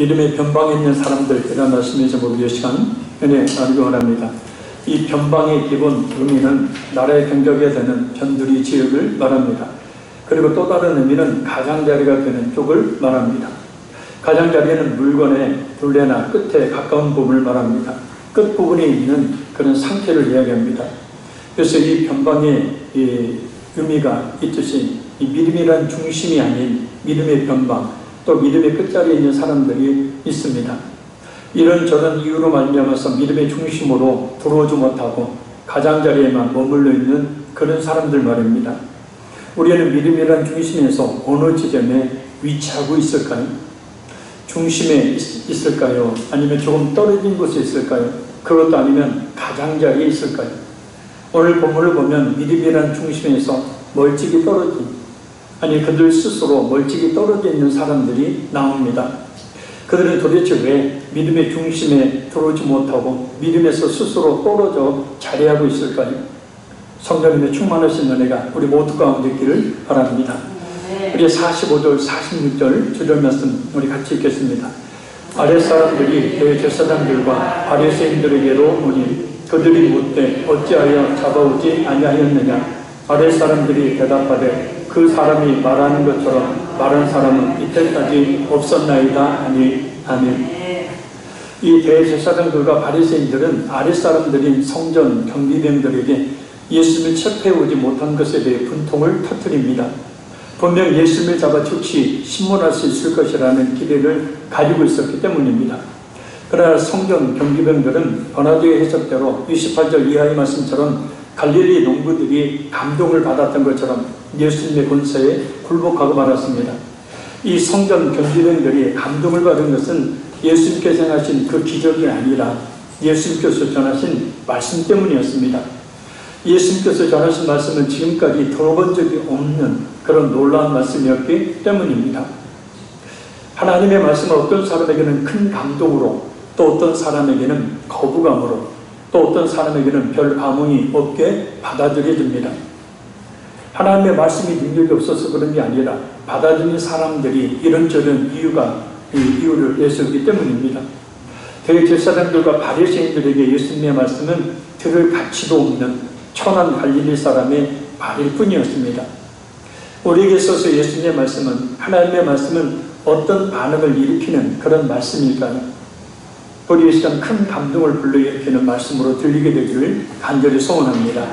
믿음의 변방에 있는 사람들이라는 말씀의 제목의 시간 은혜 나누기 원합니다. 이 변방의 기본 의미는 나라의 경적이 되는 변두리 지역을 말합니다. 그리고 또 다른 의미는 가장자리가 되는 쪽을 말합니다. 가장자리는 물건의 둘레나 끝에 가까운 부분을 말합니다. 끝부분에 있는 그런 상태를 이야기합니다. 그래서 이 변방의 의미가 있듯이 이 믿음이란 중심이 아닌 믿음의 변방, 또 믿음의 끝자리에 있는 사람들이 있습니다. 이런저런 이유로 말미암아서 믿음의 중심으로 들어오지 못하고 가장자리에만 머물러 있는 그런 사람들 말입니다. 우리는 믿음이란 중심에서 어느 지점에 위치하고 있을까요? 중심에 있을까요? 아니면 조금 떨어진 곳에 있을까요? 그것도 아니면 가장자리에 있을까요? 오늘 본문을 보면 믿음이란 중심에서 멀찍이 떨어진, 아니 그들 스스로 멀찍이 떨어져 있는 사람들이 나옵니다. 그들은 도대체 왜 믿음의 중심에 들어오지 못하고 믿음에서 스스로 떨어져 자리하고 있을까요? 성령님의 충만하신 은혜가 우리 모두 가운데 있기를 바랍니다. 우리 45절, 46절 주절 말씀 우리 같이 읽겠습니다. 아랫사람들이 대제사장들과 바리새인들에게로 오니 그들이 묻되 어찌하여 잡아오지 아니하였느냐? 아랫사람들이 대답하되 그 사람이 말하는 것처럼 말한 사람은 이때까지 없었나이다 하니 아멘. 이 대제사장들과 바리새인들은 아랫사람들인 성전 경비병들에게 예수님을 체포해오지 못한 것에 대해 분통을 터뜨립니다. 분명 예수님을 잡아 즉시 신문할 수 있을 것이라는 기대를 가지고 있었기 때문입니다. 그러나 성전 경비병들은 번화되의 해석대로 28절 이하의 말씀처럼 갈릴리 농부들이 감동을 받았던 것처럼 예수님의 권세에 굴복하고 말았습니다. 이 성전 경비병들이 감동을 받은 것은 예수님께서 행하신 그 기적이 아니라 예수님께서 전하신 말씀 때문이었습니다. 예수님께서 전하신 말씀은 지금까지 들어본 적이 없는 그런 놀라운 말씀이었기 때문입니다. 하나님의 말씀은 어떤 사람에게는 큰 감동으로, 또 어떤 사람에게는 거부감으로, 또 어떤 사람에게는 별 감흥이 없게 받아들여집니다. 하나님의 말씀이 능력이 없어서 그런 게 아니라 받아들이는 사람들이 이런저런 이유를 내세우기 때문입니다. 대제사장들과 바리새인들에게 예수님의 말씀은 들을 가치도 없는 천한 갈릴리 사람의 말일 뿐이었습니다. 우리에게 있어서 예수님의 말씀은, 하나님의 말씀은 어떤 반응을 일으키는 그런 말씀일까요? 우리 이 시간 큰 감동을 불러일으키는 말씀으로 들리게 되기를 간절히 소원합니다.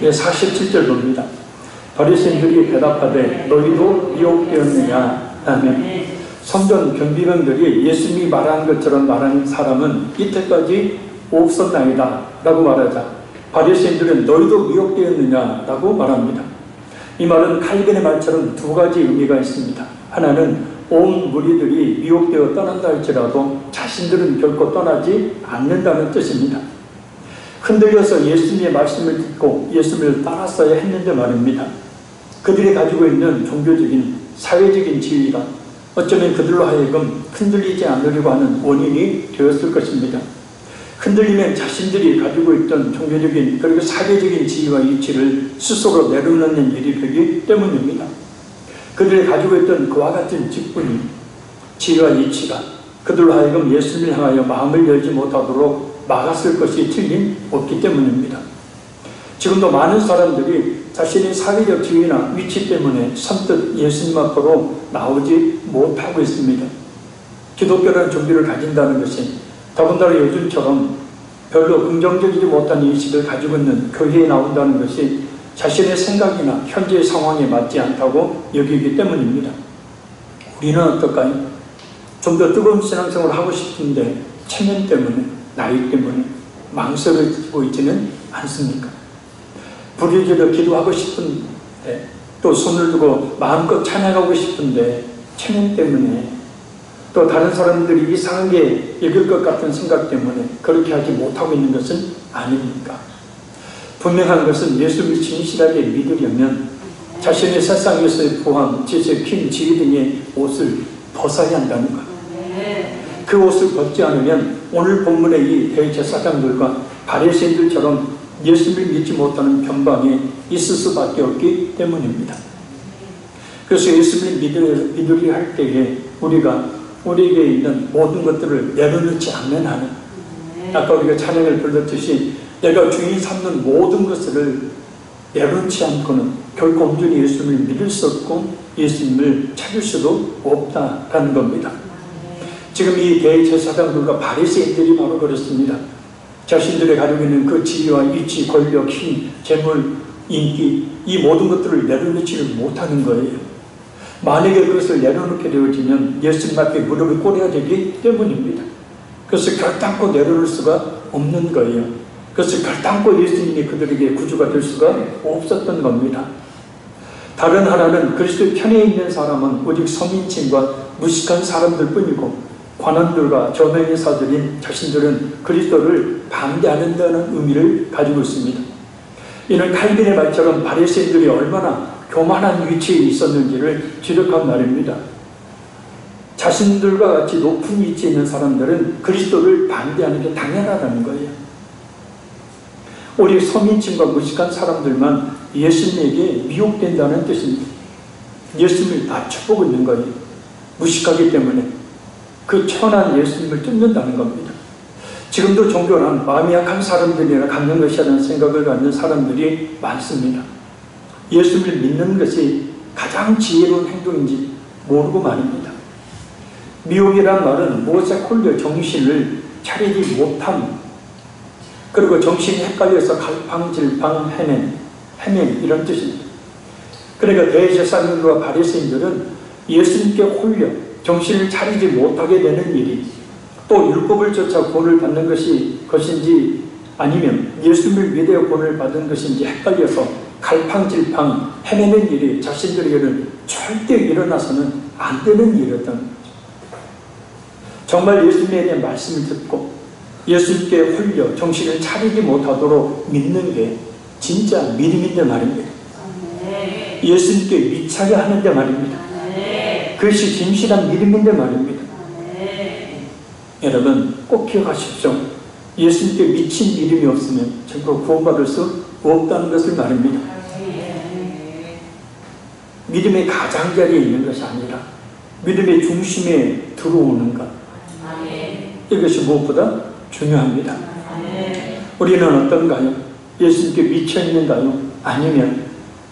47절 봅니다. 바리새인들이 대답하되 너희도 미혹되었느냐 하면 성전 경비병들이 예수님이 말한 것처럼 말한 사람은 이때까지 없었나이다 라고 말하자 바리새인들은 너희도 미혹되었느냐 라고 말합니다. 이 말은 칼빈의 말처럼 두 가지 의미가 있습니다. 하나는 온 무리들이 미혹되어 떠난다 할지라도 자신들은 결코 떠나지 않는다는 뜻입니다. 흔들려서 예수님의 말씀을 듣고 예수님을 따랐어야 했는데 말입니다. 그들이 가지고 있는 종교적인 사회적인 지위가 어쩌면 그들로 하여금 흔들리지 않으려고 하는 원인이 되었을 것입니다. 흔들리면 자신들이 가지고 있던 종교적인 그리고 사회적인 지위와 이치를 스스로 내려놓는 일이 되기 때문입니다. 그들이 가지고 있던 그와 같은 직분이, 지위와 이치가 그들로 하여금 예수님을 향하여 마음을 열지 못하도록 막았을 것이 틀림없기 때문입니다. 지금도 많은 사람들이 자신의 사회적 지위나 위치 때문에 선뜻 예수님 앞으로 나오지 못하고 있습니다. 기독교라는 종교를 가진다는 것이 더군다나 요즘처럼 별로 긍정적이지 못한 인식을 가지고 있는 교회에 나온다는 것이 자신의 생각이나 현재의 상황에 맞지 않다고 여기기 때문입니다. 우리는 어떨까요? 좀 더 뜨거운 신앙생활을 하고 싶은데 체면 때문에, 나이 때문에 망설여지고 있지는 않습니까? 부르짖어 기도하고 싶은데, 또 손을 두고 마음껏 찬양하고 싶은데 체면 때문에, 또 다른 사람들이 이상하게 여길 것 같은 생각 때문에 그렇게 하지 못하고 있는 것은 아닙니까? 분명한 것은 예수를 진실하게 믿으려면 자신의 세상에서의 부함, 지식, 힘, 지위 등의 옷을 벗어야 한다는 것. 그 옷을 벗지 않으면 오늘 본문의 이 대제사장들과 바리새인들처럼 예수를 믿지 못하는 변방에 있을 수밖에 없기 때문입니다. 그래서 예수를 믿으려 할 때에 우리가 우리에게 있는 모든 것들을 내려놓지 않는 한은, 아까 우리가 찬양을 불렀듯이 내가 주인 삼는 모든 것을 내려놓지 않고는 결코 온전히 예수님을 믿을 수 없고 예수님을 찾을 수도 없다라는 겁니다. 지금 이 대제사장들과 바리새인들이 바로 그렇습니다. 자신들이 가지고 있는 그 지위와 위치, 권력, 힘, 재물, 인기, 이 모든 것들을 내려놓지를 못하는 거예요. 만약에 그것을 내려놓게 되어지면 예수님 앞에 무릎을 꿇어야 되기 때문입니다. 그것을 결단코 내려놓을 수가 없는 거예요. 그것을 결단코 예수님이 그들에게 구주가 될 수가 없었던 겁니다. 다른 하나는 그리스도 편에 있는 사람은 오직 서민층과 무식한 사람들 뿐이고, 관원들과 저명의사들인 자신들은 그리스도를 반대하는다는 의미를 가지고 있습니다. 이는 칼빈의 말처럼 바리새인들이 얼마나 교만한 위치에 있었는지를 지적한 말입니다. 자신들과 같이 높은 위치에 있는 사람들은 그리스도를 반대하는 게 당연하다는 거예요. 우리 서민층과 무식한 사람들만 예수님에게 미혹된다는 뜻입니다. 예수님을 낮춰보고 있는 거예요. 무식하기 때문에 그 천한 예수님을 뜯는다는 겁니다. 지금도 종교는 마음이 약한 사람들이나 갖는 것이라는 생각을 갖는 사람들이 많습니다. 예수님을 믿는 것이 가장 지혜로운 행동인지 모르고 말입니다. 미혹이란 말은 무엇에 홀려 정신을 차리지 못함, 그리고 정신이 헷갈려서 갈팡질팡 헤맨 이런 뜻입니다. 그러니까 대제사장들과 바리새인들은 예수님께 홀려 정신을 차리지 못하게 되는 일이, 또 율법을 쫓아 구원을 받는 것인지 아니면 예수님을 위대하게 구원을 받은 것인지 헷갈려서 갈팡질팡 헤매는 일이 자신들에게는 절대 일어나서는 안 되는 일이었던 거죠. 정말 예수님에 대한 말씀을 듣고 예수님께 홀려 정신을 차리지 못하도록 믿는 게 진짜 믿음인데 말입니다. 예수님께 미치게 하는데 말입니다. 그것이 진실한 믿음인데 말입니다. 여러분 꼭 기억하십시오. 예수님께 미친 믿음이 없으면 결코 구원받을 수 없다는 것을 말입니다. 믿음의 가장자리에 있는 것이 아니라 믿음의 중심에 들어오는 것, 이것이 무엇보다 중요합니다. 우리는 어떤가요? 예수님께 미쳐있는가요? 아니면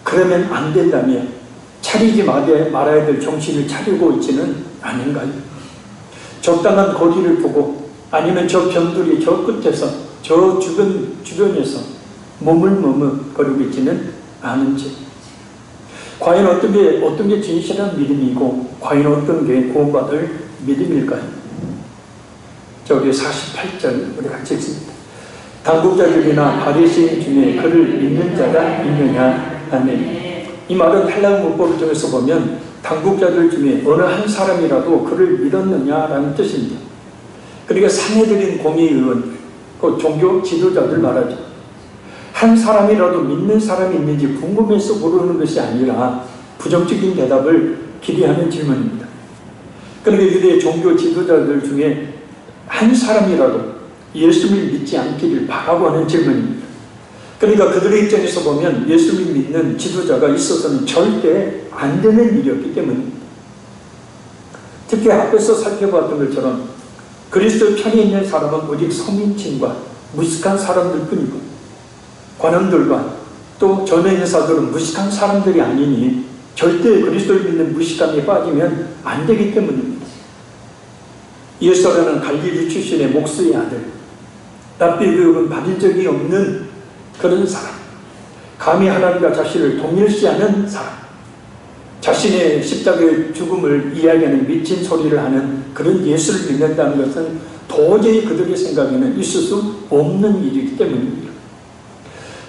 그러면 안 된다며 차리지 말아야 될 정신을 차리고 있지는 않은가요? 적당한 거리를 두고 아니면 저 변두리 저 끝에서 저 주변에서 머물거리고 있지는 않은지, 과연 어떤 게 진실한 믿음이고 과연 어떤 게 구원받을 믿음일까요? 저기 48절 우리 같이 읽습니다. 당국자들이나 바리새인 중에 그를 믿는 자가 있느냐? 아멘. 이 말은 헬라어 문법을 통해서 보면 당국자들 중에 어느 한 사람이라도 그를 믿었느냐라는 뜻입니다. 그러니까 상해드린 공의의원, 그 종교 지도자들 말하죠. 한 사람이라도 믿는 사람이 있는지 궁금해서 물어보는 것이 아니라 부정적인 대답을 기대하는 질문입니다. 그러니까 유대 종교 지도자들 중에 한 사람이라도 예수를 믿지 않기를 바라고 하는 질문입니다. 그러니까 그들의 입장에서 보면 예수를 믿는 지도자가 있어서는 절대 안 되는 일이었기 때문입니다. 특히 앞에서 살펴봤던 것처럼 그리스도 편에 있는 사람은 오직 서민층과 무식한 사람들 뿐이고, 관원들과 또 전회의사들은 무식한 사람들이 아니니 절대 그리스도를 믿는 무식함에 빠지면 안 되기 때문입니다. 예수라는 갈릴리 출신의 목수의 아들, 랍비 교육은 받은 적이 없는 그런 사람, 감히 하나님과 자신을 동일시하는 사람, 자신의 십자가의 죽음을 이야기하는 미친 소리를 하는 그런 예수를 믿는다는 것은 도저히 그들의 생각에는 있을 수 없는 일이기 때문입니다.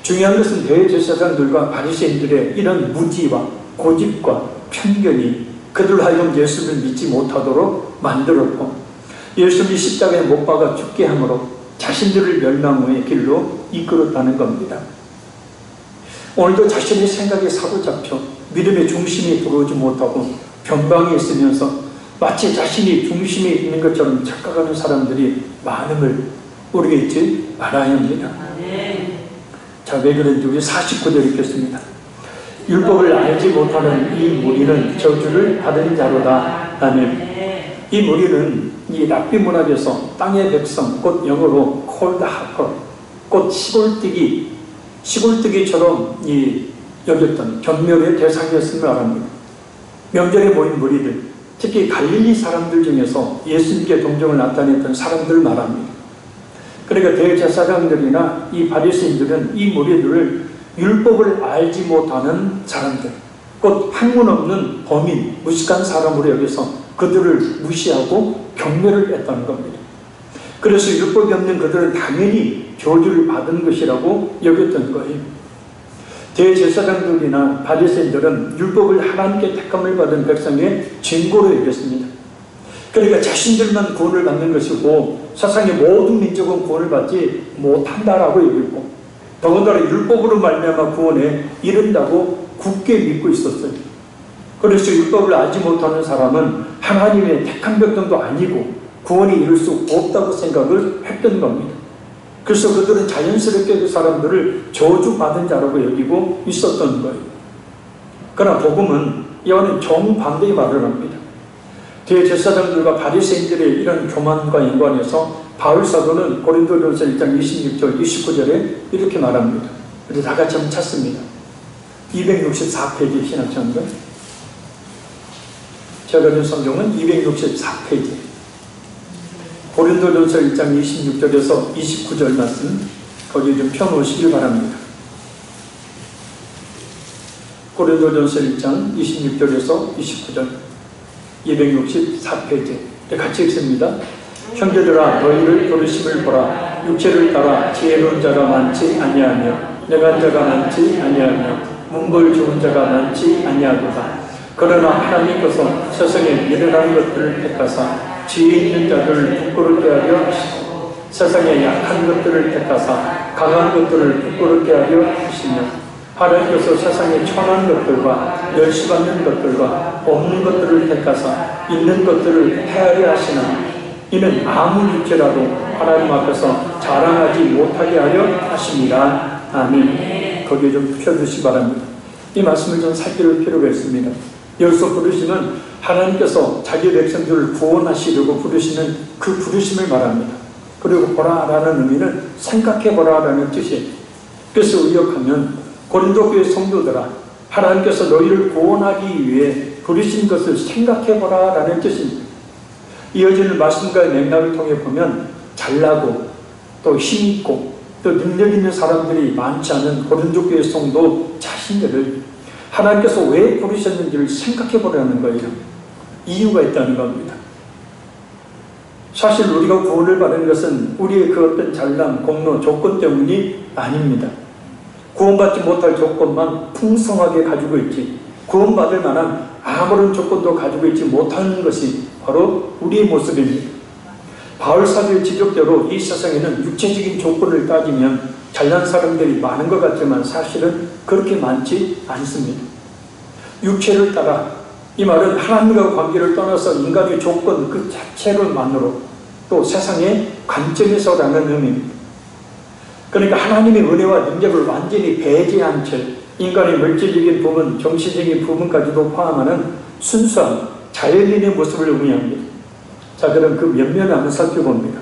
중요한 것은 대제사장들과 바리새인들의 이런 무지와 고집과 편견이 그들로 하여금 예수를 믿지 못하도록 만들었고, 예수님이 십자가에 못 박아 죽게 함으로 자신들을 멸망의 길로 이끌었다는 겁니다. 오늘도 자신의 생각에 사로잡혀 믿음의 중심에 들어오지 못하고 변방에 있으면서 마치 자신이 중심에 있는 것처럼 착각하는 사람들이 많음을 우리가 잊지 말아야 합니다. 자, 왜 그런지 우리 49절 읽겠습니다. 율법을 알지 못하는 이 무리는 저주를 받은 자로다. 아멘. 이 무리는 이 랍비 문학에서 땅의 백성, 곧 영어로 콜드 하퍼, 곧 시골뜨기처럼 여겼던 경멸의 대상이었음을 말합니다. 명절에 모인 무리들, 특히 갈릴리 사람들 중에서 예수님께 동정을 나타냈던 사람들을 말합니다. 그러니까 대제사장들이나 이 바리새인들은 이 무리들을 율법을 알지 못하는 사람들, 곧 학문 없는 범인, 무식한 사람으로 여기서 그들을 무시하고 경멸을 했다는 겁니다. 그래서 율법이 없는 그들은 당연히 저주를 받은 것이라고 여겼던 거예요. 대제사장들이나 바리새인들은 율법을 하나님께 택함을 받은 백성의 증거로 여겼습니다. 그러니까 자신들만 구원을 받는 것이고 세상의 모든 민족은 구원을 받지 못한다라고 여기고, 더군다나 율법으로 말미암아 구원에 이른다고 굳게 믿고 있었어요. 그래서 율법을 알지 못하는 사람은 하나님의 택한 백성도 아니고 구원에 이룰 수 없다고 생각을 했던 겁니다. 그래서 그들은 자연스럽게 그 사람들을 저주받은 자라고 여기고 있었던 거예요. 그러나 복음은 이와는 정반대의 말을 합니다. 대제사장들과 바리새인들의 이런 교만과 연관해서 바울 사도는 고린도전서 1장 26절 29절에 이렇게 말합니다. 우리 다 같이 한번 찾습니다. 264페이지 신학창들. 제가 준 성경은 264페이지. 고린도전서 1장 26절에서 29절 말씀 거기에 좀 펴놓으시길 바랍니다. 고린도전서 1장 26절에서 29절 264페이지 같이 읽습니다. 형제들아 너희를 부르심을 보라. 육체를 따라 지혜로운 자가 많지 아니하며 내간 자가 많지 아니하며 문벌 좋은 자가 많지 아니하도다. 그러나 하나님께서 세상에 미련한 것들을 택하사 지혜 있는 자들을 부끄럽게 하려 하시고 세상에 약한 것들을 택하사 강한 것들을 부끄럽게 하려 하시며 하나님께서 세상에 천한 것들과 멸시받는 것들과 없는 것들을 택하사 있는 것들을 헤아려 하시나 이는 아무 육체라도 하나님 앞에서 자랑하지 못하게 하려 하십니다. 아멘. 거기에 좀 펴주시기 바랍니다. 이 말씀을 좀 살필 필요가 있습니다. 여기서 부르시는 하나님께서 자기 백성들을 구원하시려고 부르시는 그 부르심을 말합니다. 그리고 보라라는 의미는 생각해보라라는 뜻이에요. 그래서 의역하면 고린도 교회 성도들아 하나님께서 너희를 구원하기 위해 부르신 것을 생각해보라라는 뜻입니다. 이어지는 말씀과의 맥락을 통해 보면 잘나고 또 힘있고 또 능력 있는 사람들이 많지 않은 고린도 교회 성도 자신들을 하나님께서 왜 부르셨는지를 생각해 보라는 거예요. 이유가 있다는 겁니다. 사실 우리가 구원을 받은 것은 우리의 그 어떤 잘남, 공로, 조건 때문이 아닙니다. 구원받지 못할 조건만 풍성하게 가지고 있지 구원받을 만한 아무런 조건도 가지고 있지 못하는 것이 바로 우리의 모습입니다. 바울 사도의 지적대로 이 세상에는 육체적인 조건을 따지면 잘난 사람들이 많은 것 같지만 사실은 그렇게 많지 않습니다. 육체를 따라 이 말은 하나님과 관계를 떠나서 인간의 조건 그 자체로만으로 또 세상의 관점에서라는 의미입니다. 그러니까 하나님의 은혜와 능력을 완전히 배제한 채 인간의 물질적인 부분, 정신적인 부분까지도 포함하는 순수한 자연인의 모습을 의미합니다. 자, 그럼 그 면면을 한번 살펴봅니다.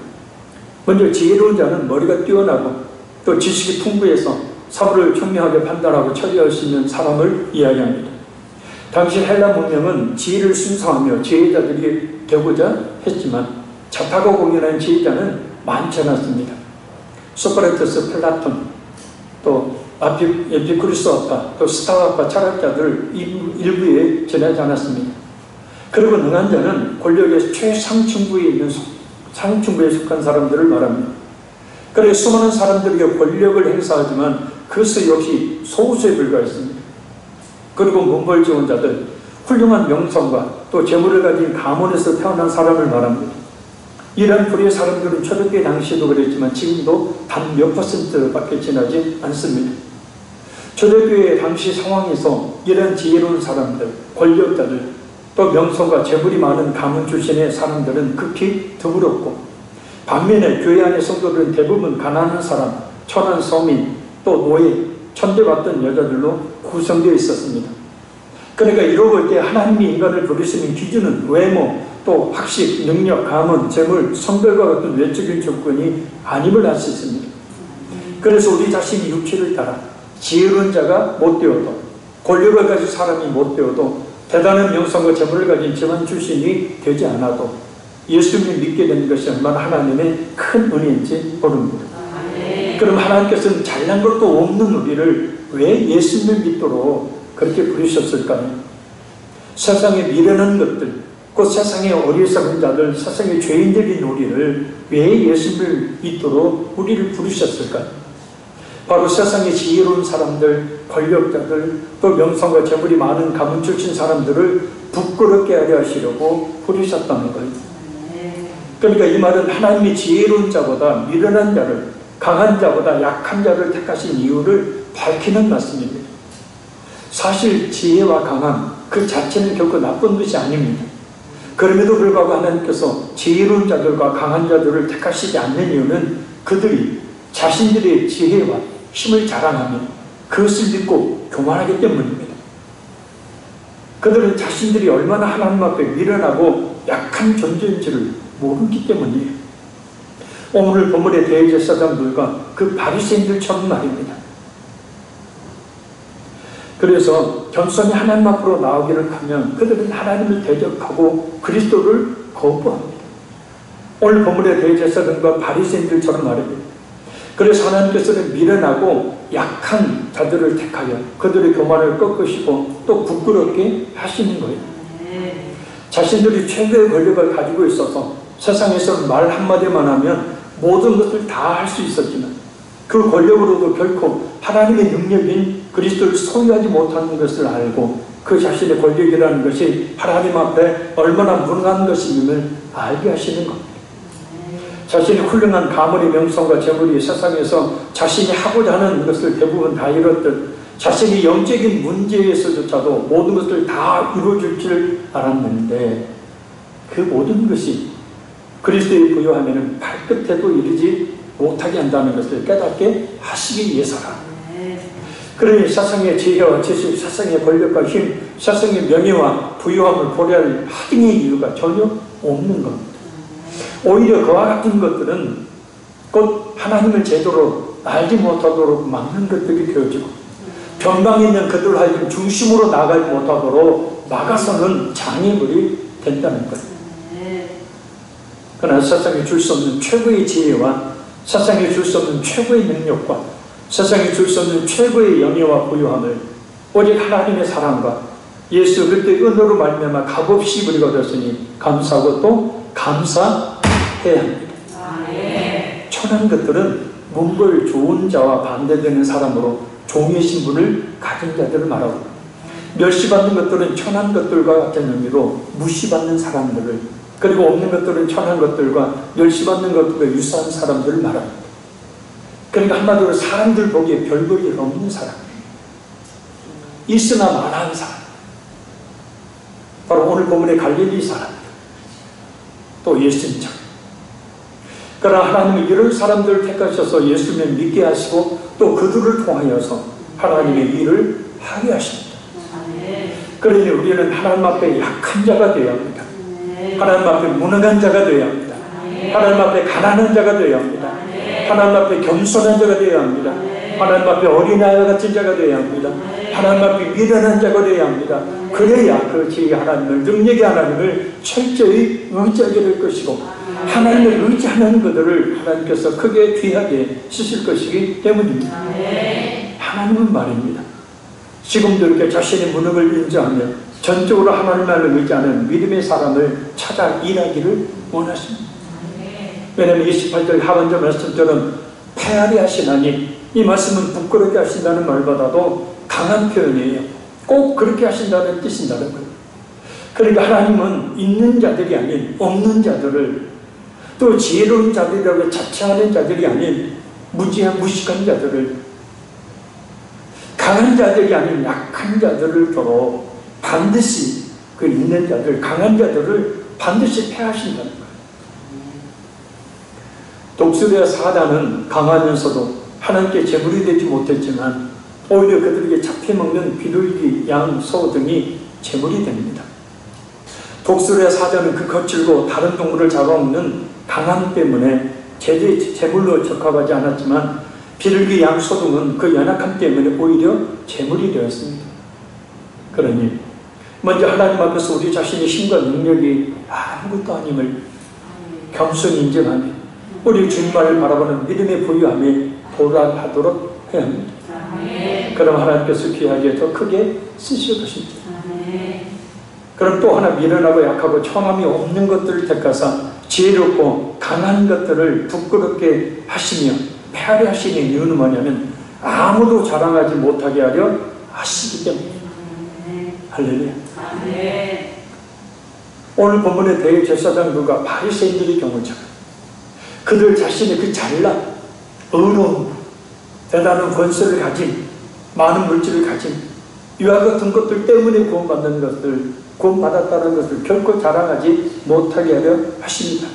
먼저 지혜로운 자는 머리가 뛰어나고 또 지식이 풍부해서 사물을 현명하게 판단하고 처리할 수 있는 사람을 이야기합니다. 당시 헬라 문명은 지혜를 순수하며 지혜자들이 되고자 했지만 자타고 공연한 지혜자는 많지 않았습니다. 소크라테스, 플라톤, 또 에피쿠리스학파, 또 스타학파 철학자들 일부에 지나지 않았습니다. 그리고 능한 자는 권력의 최상층부에 있는 상층부에 속한 사람들을 말합니다. 그래서 수많은 사람들에게 권력을 행사하지만 그것이 역시 소수에 불과했습니다. 그리고 문벌 좋은 자들, 훌륭한 명성과 또 재물을 가진 가문에서 태어난 사람을 말합니다. 이러한 불의의 사람들은 초대교회 당시에도 그랬지만 지금도 단 몇 %밖에 지나지 않습니다. 초대교회 당시 상황에서 이러한 지혜로운 사람들, 권력자들, 또 명성과 재물이 많은 가문 출신의 사람들은 극히 드물었고 반면에 교회 안의 성도들은 대부분 가난한 사람, 천한 서민, 또 노예, 천대받던 여자들로 구성되어 있었습니다. 그러니까 이러고 볼 때 하나님이 인간을 부르시는 기준은 외모, 또 학식, 능력, 가문, 재물, 성별과 같은 외적인 조건이 아님을 알 수 있습니다. 그래서 우리 자신이 육체를 따라 지혜로운 자가 못 되어도, 권력을 가진 사람이 못 되어도, 대단한 명성과 재물을 가진 집안 출신이 되지 않아도 예수님을 믿게 되는 것이 얼마나 하나님의 큰 은혜인지 모릅니다. 그럼 하나님께서는 잘난 것도 없는 우리를 왜 예수님을 믿도록 그렇게 부르셨을까요? 세상에 미련한 것들, 곧 세상의 어리석은 자들, 세상의 죄인들인 우리를 왜 예수님을 믿도록 우리를 부르셨을까요? 바로 세상의 지혜로운 사람들, 권력자들, 또 명성과 재물이 많은 가문 출신 사람들을 부끄럽게 하려 하시려고 부르셨다는 거예요. 그러니까 이 말은 하나님의 지혜로운 자보다 미련한 자를, 강한 자보다 약한 자를 택하신 이유를 밝히는 말씀입니다. 사실 지혜와 강함 그 자체는 결코 나쁜 것이 아닙니다. 그럼에도 불구하고 하나님께서 지혜로운 자들과 강한 자들을 택하시지 않는 이유는 그들이 자신들의 지혜와 힘을 자랑하며 그것을 믿고 교만하기 때문입니다. 그들은 자신들이 얼마나 하나님 앞에 미련하고 약한 존재인지를 모르기 때문이에요. 오늘 본문의 대제사장들과 그 바리새인들처럼 말입니다. 그래서 겸손히 하나님 앞으로 나오기를 하면 그들은 하나님을 대적하고 그리스도를 거부합니다. 오늘 본문의 대제사장과 바리새인들처럼 말입니다. 그래서 하나님께서는 미련하고 약한 자들을 택하여 그들의 교만을 꺾으시고 또 부끄럽게 하시는 거예요. 자신들이 최고의 권력을 가지고 있어서 세상에서 말 한마디만 하면 모든 것을 다 할 수 있었지만 그 권력으로도 결코 하나님의 능력인 그리스도를 소유하지 못하는 것을 알고 그 자신의 권력이라는 것이 하나님 앞에 얼마나 무능한 것임을 알게 하시는 겁니다. 자신의 훌륭한 가문의 명성과 재물이 세상에서 자신이 하고자 하는 것을 대부분 다 이뤘듯 자신이 영적인 문제에서조차도 모든 것을 다 이루어줄 줄 알았는데 그 모든 것이 그리스도의 부여하면 발끝에도 이르지 못하게 한다는 것을 깨닫게 하시기 위해서라. 그러니 세상의 지혜와 지식, 세상의 권력과 힘, 세상의 명예와 부유함을 고려할 하등의 이유가 전혀 없는 겁니다. 오히려 그와 같은 것들은 곧 하나님을 제대로 알지 못하도록 막는 것들이 되어지고 변방에 있는 그들 하여금 중심으로 나가지 못하도록 막아서는 장애물이 된다는 거예요. 그러나 세상에 줄 수 없는 최고의 지혜와 세상에 줄 수 없는 최고의 능력과 세상에 줄 수 없는 최고의 영예와 부유함을 오직 하나님의 사랑과 예수 그리스도의 은혜로 말미암아 값없이 우리가 얻었으니 감사하고 또 감사해야 합니다. 천한 것들은 문벌 좋은 자와 반대되는 사람으로 종의 신분을 가진 자들을 말하고 멸시받는 것들은 천한 것들과 같은 의미로 무시받는 사람들을 그리고 없는 것들은 천한 것들과 멸시받는 것들과 유사한 사람들을 말합니다. 그러니까 한마디로 사람들 보기에 별 볼 일 없는 사람, 있으나 마나한 사람, 바로 오늘 본문의 갈릴리 사람들, 또 예수님처럼. 그러나 하나님은 이런 사람들을 택하셔서 예수님을 믿게 하시고 또 그들을 통하여서 하나님의 일을 하게 하십니다. 그러니 우리는 하나님 앞에 약한 자가 되어야 합니다. 하나님 앞에 무능한 자가 되어야 합니다. 하나님 앞에 가난한 자가 되어야 합니다. 하나님 앞에 겸손한 자가 되어야 합니다. 하나님 앞에 어린아이 같은 자가 되어야 합니다. 하나님 앞에 미련한 자가 되어야 합니다. 그래야 그 지혜의 하나님을, 능력의 하나님을 철저히 의지하게 될 것이고 하나님을 의지하는 그들을 하나님께서 크게 귀하게 쓰실 것이기 때문입니다. 하나님은 말입니다. 지금도 이렇게 자신의 무능을 인정하며 전적으로 하나님만을 의지하는 믿음의 사람을 찾아 일하기를 원하십니다. 왜냐하면 28절 하반절 말씀처럼 패하게 하시나니 이 말씀은 부끄럽게 하신다는 말보다도 강한 표현이에요. 꼭 그렇게 하신다는 뜻인다는 거예요. 그러니까 하나님은 있는 자들이 아닌 없는 자들을 또 지혜로운 자들이라고 자처하는 자들이 아닌 무식한 자들을 강한 자들이 아닌 약한 자들을 주로 반드시 그 있는 자들, 강한 자들을 반드시 패하신다는 거예요. 독수리와 사단은 강하면서도 하나님께 제물이 되지 못했지만 오히려 그들에게 잡혀먹는 비둘기, 양, 소 등이 제물이 됩니다. 독수리의 사자는 그 거칠고 다른 동물을 잡아먹는 강함 때문에 재물로 적합하지 않았지만 비둘기 양 소동은 그 연약함 때문에 오히려 재물이 되었습니다. 그러니 먼저 하나님 앞에서 우리 자신의 힘과 능력이 아무것도 아님을 겸손히 인정하며 우리 주님만을 바라보는 믿음의 부유함에 도달하도록 해야 합니다. 그럼 하나님께서 귀하게 더 크게 쓰실 것입니다. 그럼 또 하나 미련하고 약하고 청함이 없는 것들을 택하사 지혜롭고 강한 것들을 부끄럽게 하시며 패하려 하시는 이유는 뭐냐면 아무도 자랑하지 못하게 하려 하시기 때문에. 할렐루야. 오늘 본문의 대제사장들과 바리새인들의 경우처럼 그들 자신의 그 잘난, 의로움, 대단한 권세를 가진, 많은 물질을 가진 이와 같은 것들 때문에 구원받는 것들, 구원받았다는 것을 결코 자랑하지 못하게 하려 하십니다.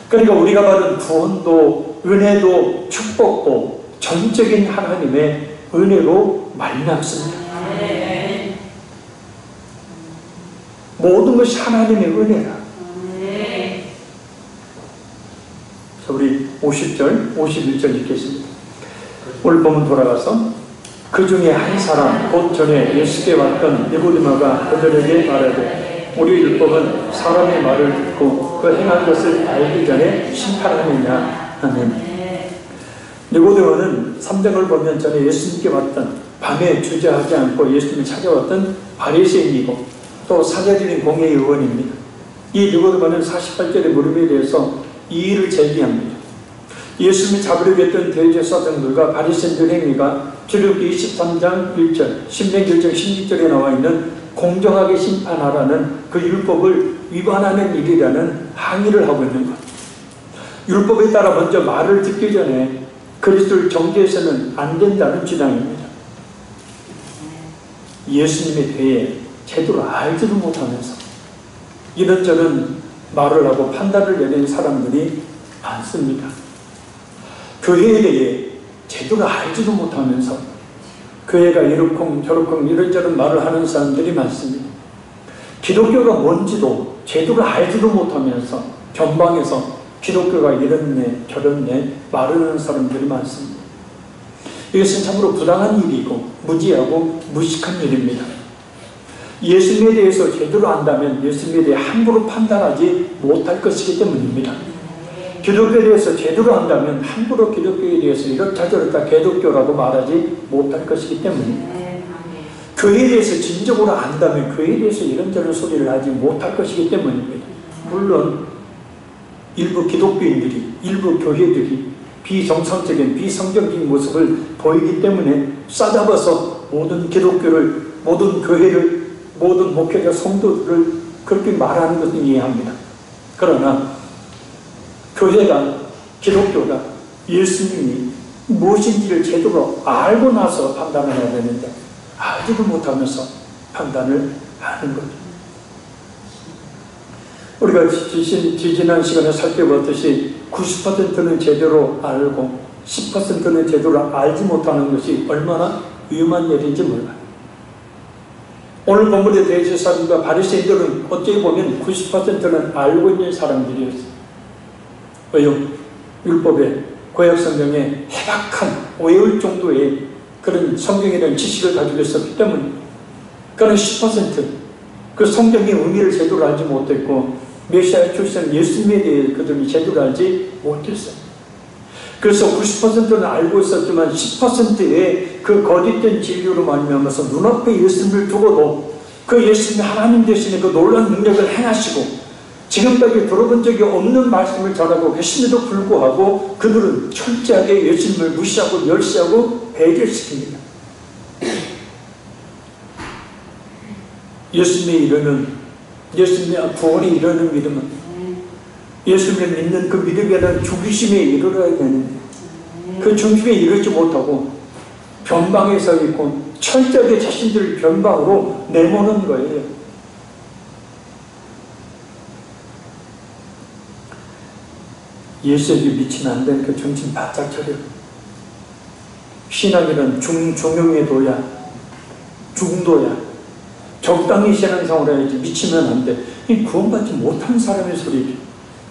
그러니까 우리가 받은 구원도 은혜도 축복도 전적인 하나님의 은혜로 말미암습니다. 모든 것이 하나님의 은혜라. 자, 우리 50절, 51절 읽겠습니다. 오늘 보면 돌아가서 그 중에 한 사람 곧 전에 예수께 왔던 니고데모가 그들에게 말하되 우리 율법은 사람의 말을 듣고 그 행한 것을 알기 전에 심판하느냐. 아멘. 니고데모는 3장을 보면 전에 예수님께 왔던 밤에 주저하지 않고 예수님을 찾아왔던 바리새인이고 또 사제들인 공회의 의원입니다. 이 니고데모는 48절의 물음에 대해서 이의를 제기합니다. 예수님이 잡으려고 했던 대제사장들과 바리새인들의 행위가 출애굽기 23장 1절, 신명기 1장 16절에 나와 있는 공정하게 심판하라는 그 율법을 위반하는 일이라는 항의를 하고 있는 것. 율법에 따라 먼저 말을 듣기 전에 그리스도를 정죄해서는 안 된다는 주장입니다. 예수님에 대해 제대로 알지도 못하면서 이런저런 말을 하고 판단을 내리는 사람들이 많습니다. 교회에 대해 제대로 알지도 못하면서 교회가 이렇쿵 저렇쿵 이런저런 말을 하는 사람들이 많습니다. 기독교가 뭔지도 제대로 알지도 못하면서 변방에서 기독교가 이렇네 저렇네 말하는 사람들이 많습니다. 이것은 참으로 부당한 일이고 무지하고 무식한 일입니다. 예수님에 대해서 제대로 안다면 예수님에 대해 함부로 판단하지 못할 것이기 때문입니다. 기독교에 대해서 제대로 안다면 함부로 기독교에 대해서 이렇다 저렇다 개독교라고 말하지 못할 것이기 때문입니다. 교회에 대해서 진정으로 안다면 교회에 대해서 이런저런 소리를 하지 못할 것이기 때문입니다. 물론 일부 기독교인들이 일부 교회들이 비정상적인 비성경적인 모습을 보이기 때문에 싸잡아서 모든 기독교를 모든 교회를 모든 목회자 성도들을 그렇게 말하는 것을 이해합니다. 그러나 교회가 기독교가 예수님이 무엇인지를 제대로 알고 나서 판단을 해야 되는데 알지도 못하면서 판단을 하는 것. 우리가 지난 시간에 살펴봤듯이 90%는 제대로 알고 10%는 제대로 알지 못하는 것이 얼마나 위험한 일인지 몰라요. 오늘 본문의 대제사장과 바리새인들은 어찌 보면 90%는 알고 있는 사람들이었어요. 왜요? 율법에 구약성경에 해박한 외울 정도의 그런 성경에 대한 지식을 가지고 있었기 때문에 그는 10% 그 성경의 의미를 제대로 알지 못했고 메시아 출생 예수님에 대해 그들이 제대로 알지 못했어요. 그래서 90%는 알고 있었지만 10%의 그 거짓된 진리로 말미암아서 눈앞에 예수님을 두고도 그 예수님이 하나님 되시는 그 놀라운 능력을 행하시고 지금까지 들어본 적이 없는 말씀을 전하고 계심에도 불구하고 그들은 철저하게 예수님을 무시하고 멸시하고 배제시킵니다. 예수님의 이르는 예수님의 구원이 이르는 믿음은 예수님을 믿는 그 믿음에 대한 죽으심에 이르러야 되는데 그 중심에 이르지 못하고 변방에 서 있고 철저하게 자신들을 변방으로 내모는 거예요. 예수에게 미치면 안 되는 그 정신 바짝 차려. 신앙이란 중용의 도야, 중도야. 적당히 신앙생활을 해야지. 미치면 안 돼. 이 구원받지 못한 사람의 소리지.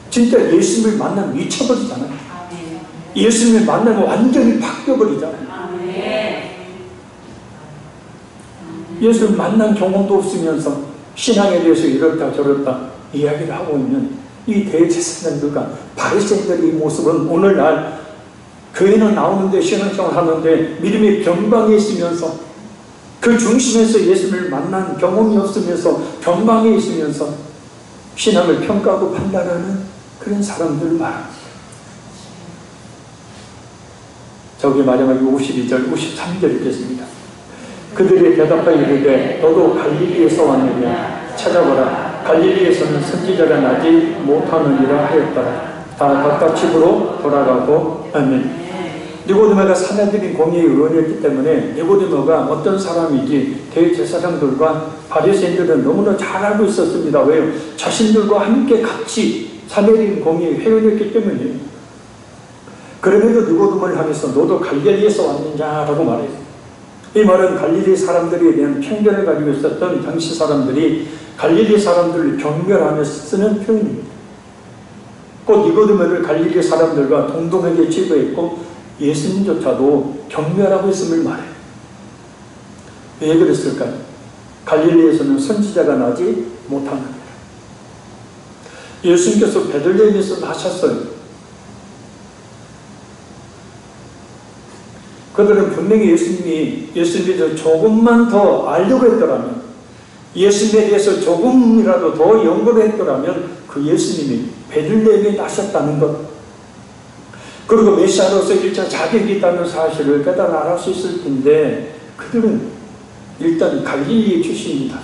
진짜 예수님을 만나면 미쳐버리잖아요. 예수님을 만나면 완전히 바뀌어버리잖아요. 예수를 만난 경험도 없으면서 신앙에 대해서 이렇다 저렇다 이야기를 하고 있는 이 대제사장들과 바리새인들의 이 모습은 오늘날 교회는 나오는데 신앙생활 하는데 믿음의 변방에 있으면서 그 중심에서 예수를 만난 경험이 없으면서 변방에 있으면서 신앙을 평가하고 판단하는 그런 사람들을 말합니다. 저기 마지막에 52절, 53절 읽겠습니다. 그들이 대답하여 이르되 너도 갈릴리에서 왔느냐 찾아보라. 갈릴리에서는 선지자가 나지 못하느니라 하였더라. 다 각각 집으로 돌아가고 아멘. 니고데모가 사내들인 공의의 의원이었기 때문에 니고데모가 어떤 사람이지 대제사장들과 바리새인들은 너무나 잘 알고 있었습니다. 왜요? 자신들과 함께 같이 사내들인 공의의 회원이었기 때문이에요. 그럼에도 니고데모를 향해서 너도 갈릴리에서 왔느냐라고 말해요. 이 말은 갈릴리 사람들에 대한 편견을 가지고 있었던 당시 사람들이 갈릴리 사람들을 경멸하면서 쓰는 표현입니다. 곧 니고데모를 갈릴리 사람들과 동등하게 취급했고 예수님조차도 경멸하고 있음을 말해요. 왜 그랬을까요? 갈릴리에서는 선지자가 나지 못합니다. 예수님께서 베들레헴에서 나셨어요. 그들은 분명히 예수님에 대해서 조금만 더 알려고 했더라면, 예수님에 대해서 조금이라도 더 연구를 했더라면 그 예수님이 베들레헴에 나셨다는 것, 그리고 메시아로서 1차 자격이 있다는 사실을 깨달아 알을 수 있을 텐데 그들은 일단 갈릴리 출신입니다.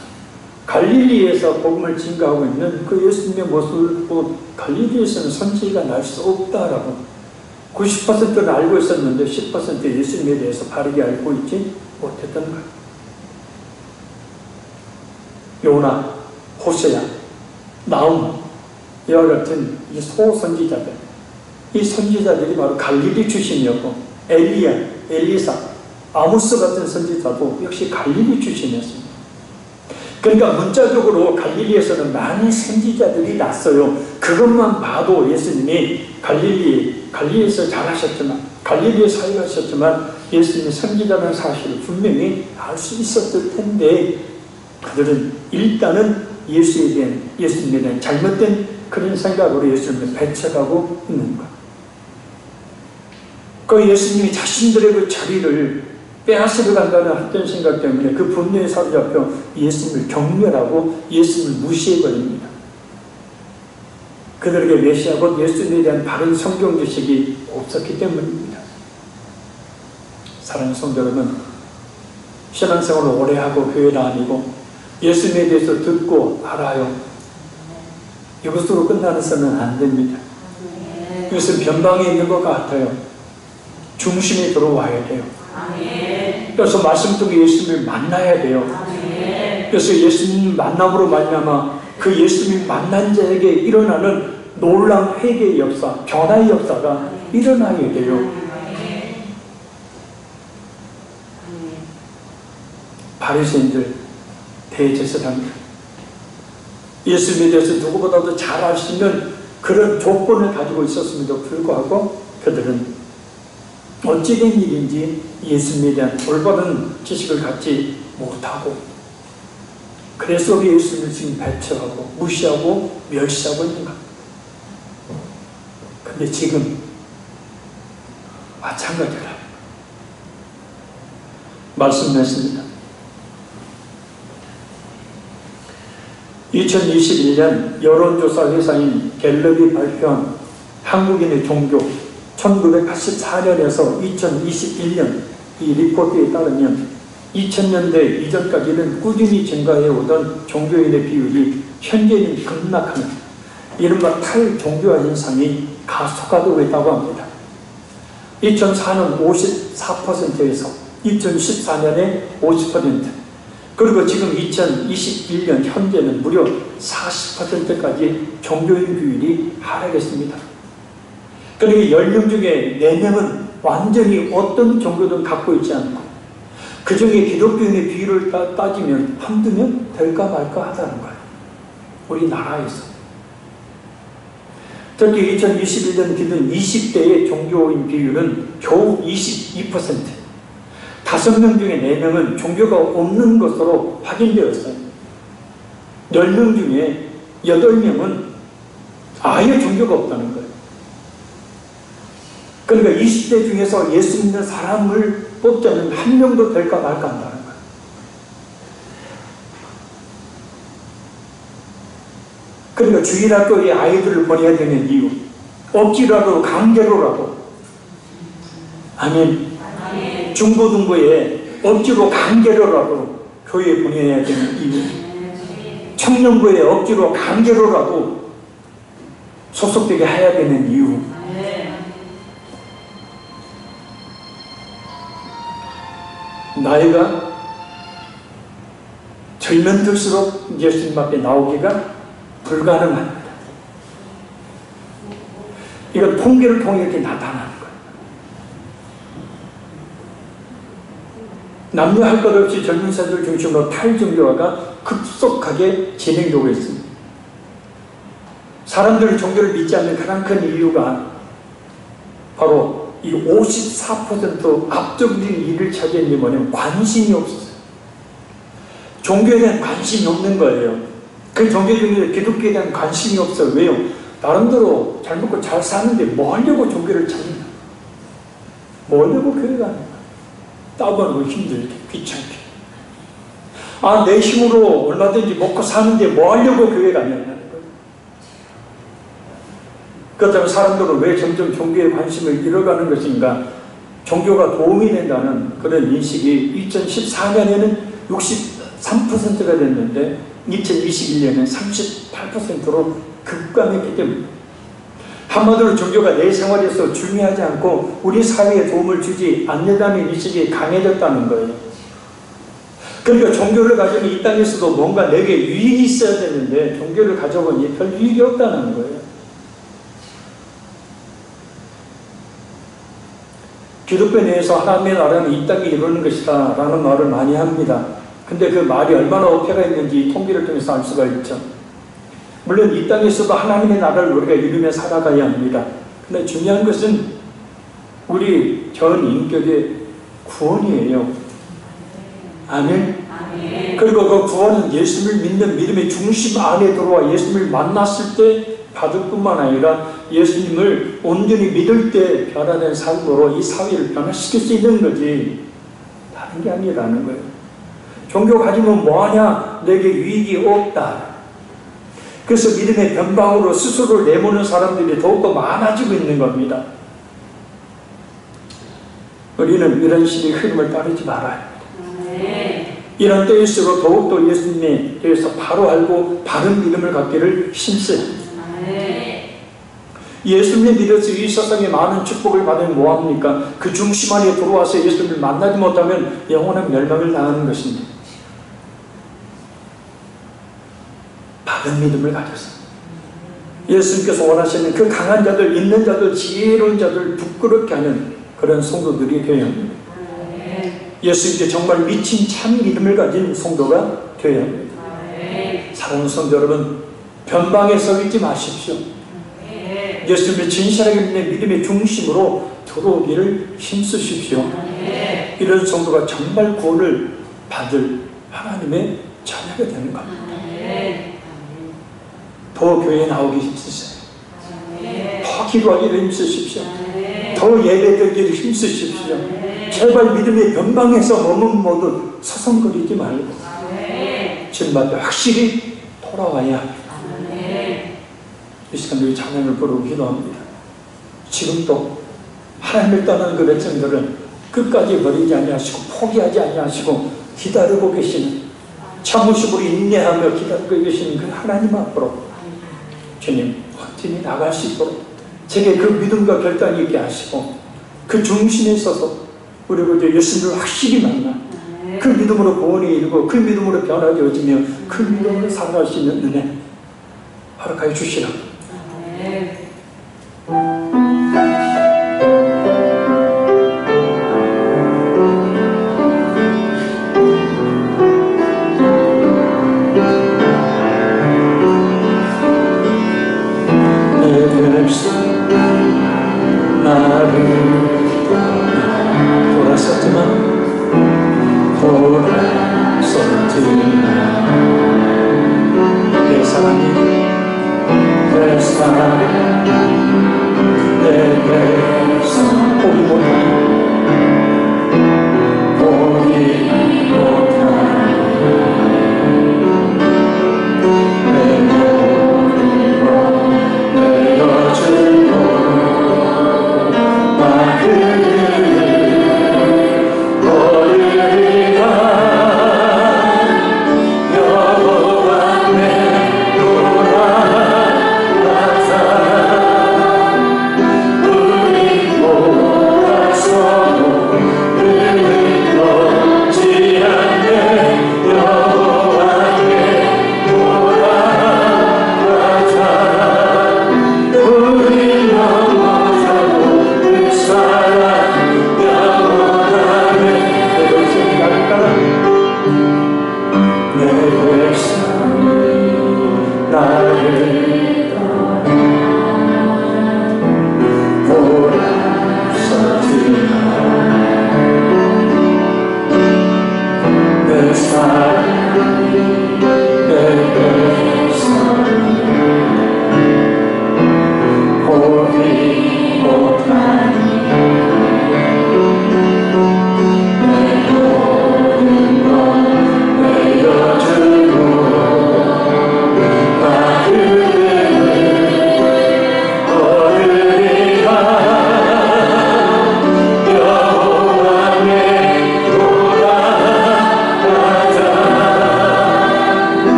갈릴리에서 복음을 증거하고 있는 그 예수님의 모습을 보고 갈릴리에서는 선지자가 날 수 없다라고 90%는 알고 있었는데 10% 예수님에 대해서 바르게 알고 있지 못했던 거예요. 요나, 호세야, 나움 이와 같은 이 소선지자들, 이 선지자들이 바로 갈릴리 출신이었고 엘리야, 엘리사, 아모스 같은 선지자도 역시 갈릴리 출신이었습니다. 그러니까 문자적으로 갈릴리에서는 많은 선지자들이 났어요. 그것만 봐도 예수님이 갈릴리에서 잘하셨지만, 갈릴리에 사역하셨지만 예수님이 선지자라는 사실을 분명히 알 수 있었을 텐데 그들은 일단은 예수님에 대한 잘못된 그런 생각으로 예수님을 배척하고 있는 것. 그 예수님이 자신들의 그 자리를 빼앗으려 간다는 어떤 생각 때문에 그 분노에 사로잡혀 예수님을 경멸하고 예수님을 무시해버립니다. 그들에게 메시아 곧 예수님에 대한 바른 성경 지식이 없었기 때문입니다. 사랑하는 성도 여러분, 신앙생활을 오래 하고 교회를 다니고 예수님에 대해서 듣고 알아요. 이것으로 끝나서는 안 됩니다. 이것은 변방에 있는 것 같아요. 중심에 들어와야 돼요. 그래서 말씀 속에 예수님을 만나야 돼요. 그래서 예수님 만남으로 말미암아 그 예수님 만난 자에게 일어나는 놀라운 회개의 역사, 변화의 역사가 일어나야 돼요. 바리새인들, 대제사장들, 예수님에 대해서 누구보다도 잘 알 수 있는 그런 조건을 가지고 있었음에도 불구하고 그들은 어찌된 일인지 예수님에 대한 올바른 지식을 갖지 못하고 그래서 예수님을 지금 배척하고 무시하고 멸시하고 있는 것. 근데 지금 마찬가지라 말씀드렸습니다. 2021년 여론조사 회사인 갤럽이 발표한 한국인의 종교 1984년에서 2021년 이 리포트에 따르면 2000년대 이전까지는 꾸준히 증가해오던 종교인의 비율이 현재는 급락하는 이른바 탈종교화 현상이 가속화되고 있다고 합니다. 2004년 54%에서 2014년에 50%, 그리고 지금 2021년 현재는 무려 40%까지 종교인 비율이 하락했습니다. 그리고 10명 중에 4명은 완전히 어떤 종교든 갖고 있지 않고 그 중에 기독교인의 비율을 따지면 한두 명 될까 말까 하다는 거예요. 우리나라에서. 특히 2021년 기준 20대의 종교인 비율은 겨우 22%. 5명 중에 4명은 종교가 없는 것으로 확인되었어요. 10명 중에 8명은 아예 종교가 없다는 거예요. 그러니까 20대 중에서 예수 믿는 사람을 뽑자면 1명도 될까 말까 한다는 거예요. 그러니까 주일학교에 아이들을 보내야 되는 이유, 억지로라도 강제로라도, 아멘. 중고등부에 억지로 강제로라도 교회에 보내야 되는 이유, 청년부에 억지로 강제로라도 소속되게 해야 되는 이유, 나이가 들면 들수록 예수님 앞에 나오기가 불가능합니다. 이건 통계를 통해 이렇게 나타나는 거예요. 남녀 할 것 없이 젊은 사람들 중심으로 탈종교화가 급속하게 진행되고 있습니다. 사람들이 종교를 믿지 않는 가장 큰 이유가 바로 이 54% 압도적인 일을 차지한 게 뭐냐면 관심이 없어요. 종교에 대한 관심이 없는 거예요. 그 종교 중에 기독교에 대한 관심이 없어요. 왜요? 나름대로 잘 먹고 잘 사는데 뭐 하려고 종교를 찾느냐? 뭐 하려고 교회 가는 거야? 따분하고 힘들게, 귀찮게. 내 힘으로 얼마든지 먹고 사는데 뭐 하려고 교회 가냐는 거예요. 그렇다면 사람들은 왜 점점 종교에 관심을 잃어가는 것인가? 종교가 도움이 된다는 그런 인식이 2014년에는 63%가 됐는데 2021년에는 38%로 급감했기 때문에, 한마디로 종교가 내 생활에서 중요하지 않고 우리 사회에 도움을 주지 않는다는 인식이 강해졌다는 거예요. 그러니까 종교를 가지면 이 땅에서도 뭔가 내게 유익이 있어야 되는데 종교를 가져보니 별 유익이 없다는 거예요. 기독교 내에서 하나님의 나라는 이 땅에 이루는 것이다 라는 말을 많이 합니다. 근데 그 말이 얼마나 어폐가 있는지 통계를 통해서 알 수가 있죠. 물론 이 땅에서도 하나님의 나라를 우리가 이루며 살아가야 합니다. 근데 중요한 것은 우리 전 인격의 구원이에요. 아멘. 그리고 그 구원은 예수를 믿는 믿음의 중심 안에 들어와 예수님을 만났을 때 받을 뿐만 아니라 예수님을 온전히 믿을 때 변화된 삶으로 이 사회를 변화시킬 수 있는 거지 다른 게 아니라는 거예요. 종교 가지면 뭐하냐? 내게 유익이 없다. 그래서 믿음의 변방으로 스스로를 내모는 사람들이 더욱더 많아지고 있는 겁니다. 우리는 이런 식의 흐름을 따르지 말아야 합니다. 이런 때일수록 더욱더 예수님에 대해서 바로 알고 바른 믿음을 갖기를 힘써야 합니다. 예수님을 믿어서 이 세상에 많은 축복을 받으면 뭐합니까? 그 중심 안에 들어와서 예수님을 만나지 못하면 영원한 멸망을 당하는 것입니다. 바른 믿음을 가져서 예수님께서 원하시는 그 강한 자들, 있는 자들, 지혜로운 자들 부끄럽게 하는 그런 성도들이 되어야 합니다. 예수님께 정말 미친 참 믿음을 가진 성도가 되어야 합니다. 사랑하는 성도 여러분, 변방에 서 있지 마십시오. 예수님을 진실하게 믿는 믿음의 중심으로 들어오기를 힘쓰십시오. 이런 성도가 정말 구원을 받을 하나님의 자녀가 되는 겁니다. 더 교회에 나오기 힘쓰세요. 더 기도하기를 힘쓰십시오. 더 예배드리기를 힘쓰십시오. 제발 믿음의 변방에서 머뭇모두 서성거리지 말고 주님 앞에 확실히 돌아와야 합니다. 이 시간 우리 찬양을 부르고 기도합니다. 지금도 하나님을 떠나는 그 백성들은 끝까지 버리지 아니하시고 포기하지 아니하시고 기다리고 계시는, 참으시고 인내하며 기다리고 계시는 그 하나님 앞으로 주님 완전히 나갈 수 있도록 제게 그 믿음과 결단이 있게 하시고 그 중심에 있어서 우리가 이제 예수님을 확실히 만나 그 믿음으로 구원이 이루고 그 믿음으로 변화되어지며 그 믿음으로 살아갈 수 있는 은혜 허락하여 주시라. 내 백성